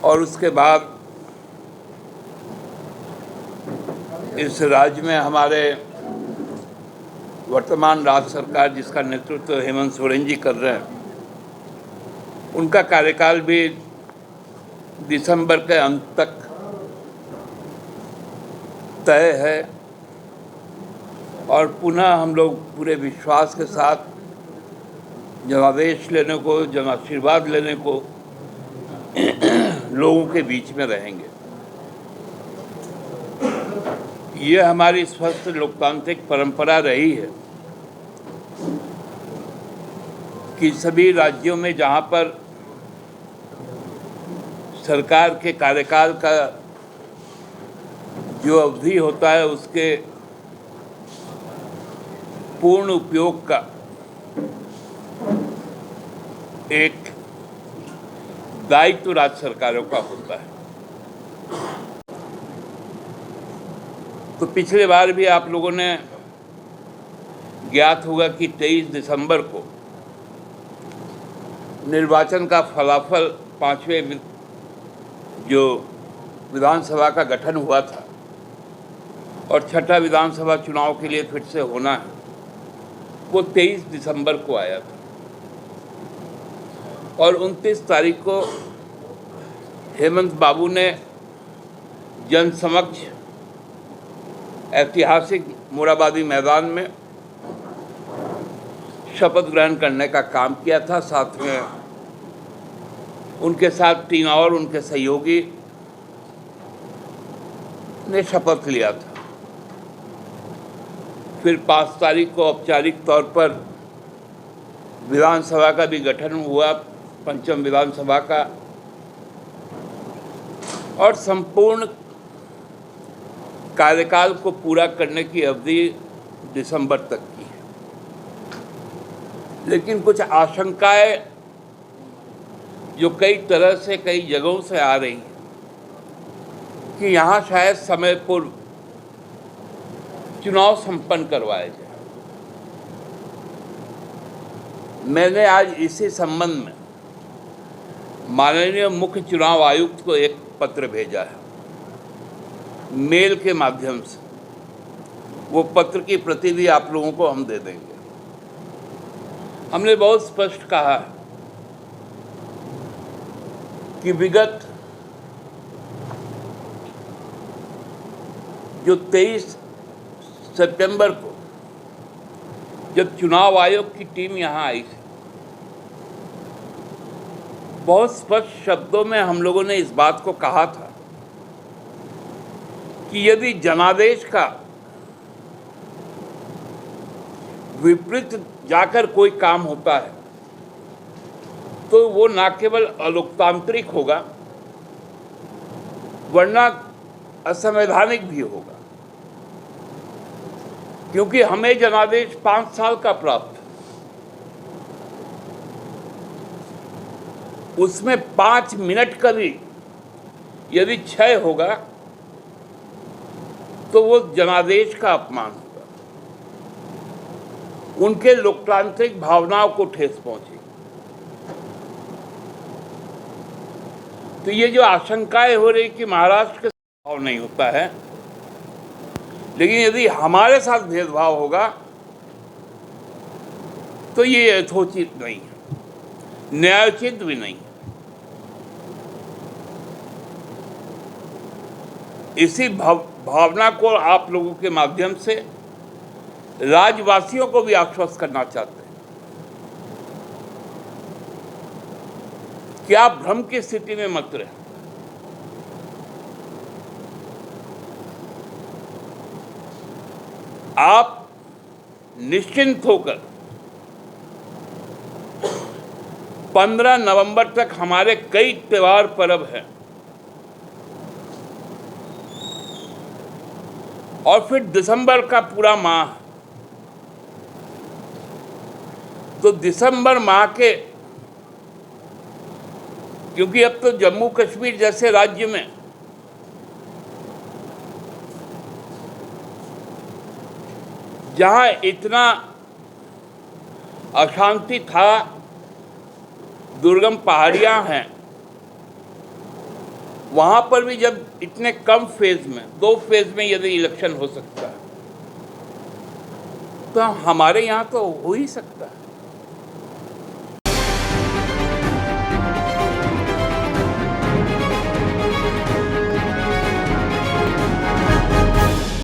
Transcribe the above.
और उसके बाद इस राज्य में हमारे वर्तमान राज्य सरकार जिसका नेतृत्व हेमंत सोरेन जी कर रहे हैं, उनका कार्यकाल भी दिसंबर के अंत तक तय है और पुनः हम लोग पूरे विश्वास के साथ जनादेश लेने को, जन आशीर्वाद लेने को लोगों के बीच में रहेंगे। ये हमारी स्वस्थ लोकतांत्रिक परंपरा रही है कि सभी राज्यों में जहाँ पर सरकार के कार्यकाल का जो अवधि होता है उसके पूर्ण उपयोग का एक दायित्व राज्य सरकारों का होता है। तो पिछले बार भी आप लोगों ने ज्ञात होगा कि 23 दिसंबर को निर्वाचन का फलाफल 5वें जो विधानसभा का गठन हुआ था और छठा विधानसभा चुनाव के लिए फिर से होना है, वो 23 दिसंबर को आया था और 29 तारीख को हेमंत बाबू ने जन समक्ष ऐतिहासिक मोराबादी मैदान में शपथ ग्रहण करने का काम किया था। साथ में उनके साथ 3 और उनके सहयोगी ने शपथ लिया था। फिर 5 तारीख को औपचारिक तौर पर विधानसभा का भी गठन हुआ, पंचम विधानसभा का, और संपूर्ण कार्यकाल को पूरा करने की अवधि दिसंबर तक की है। लेकिन कुछ आशंकाएं जो कई तरह से कई जगहों से आ रही हैं कि यहाँ शायद समय पूर्व चुनाव संपन्न करवाए जाए। मैंने आज इसी संबंध में माननीय मुख्य चुनाव आयुक्त को एक पत्र भेजा है, मेल के माध्यम से। वो पत्र की प्रति भी आप लोगों को हम दे देंगे। हमने बहुत स्पष्ट कहा कि विगत जो 23 सितंबर को जब चुनाव आयोग की टीम यहाँ आई थी, बहुत स्पष्ट शब्दों में हम लोगों ने इस बात को कहा था कि यदि जनादेश का विपरीत जाकर कोई काम होता है तो वो न केवल अलोकतांत्रिक होगा वरना असंवैधानिक भी होगा, क्योंकि हमें जनादेश 5 साल का प्राप्त है। उसमें 5 मिनट का भी यदि क्षय होगा तो वो जनादेश का अपमान होगा, उनके लोकतांत्रिक भावनाओं को ठेस पहुंचेगी। तो ये जो आशंकाएं हो रही कि महाराष्ट्र के भाव नहीं होता है, लेकिन यदि हमारे साथ भेदभाव होगा तो ये यथोचित नहीं है, न्यायोचित भी नहीं है। इसी भावना को आप लोगों के माध्यम से राज्यवासियों को भी आश्वस्त करना चाहते हैं कि आप भ्रम की स्थिति में मत रहें। आप निश्चिंत होकर 15 नवंबर तक हमारे कई त्योहार पर्व हैं और फिर दिसंबर का पूरा माह। तो दिसंबर माह के, क्योंकि अब तो जम्मू कश्मीर जैसे राज्य में जहां इतना अशांति था, दुर्गम पहाड़ियां हैं, वहाँ पर भी जब इतने कम फेज में, 2 फेज में यदि इलेक्शन हो सकता है, तो हमारे यहाँ तो हो ही सकता है।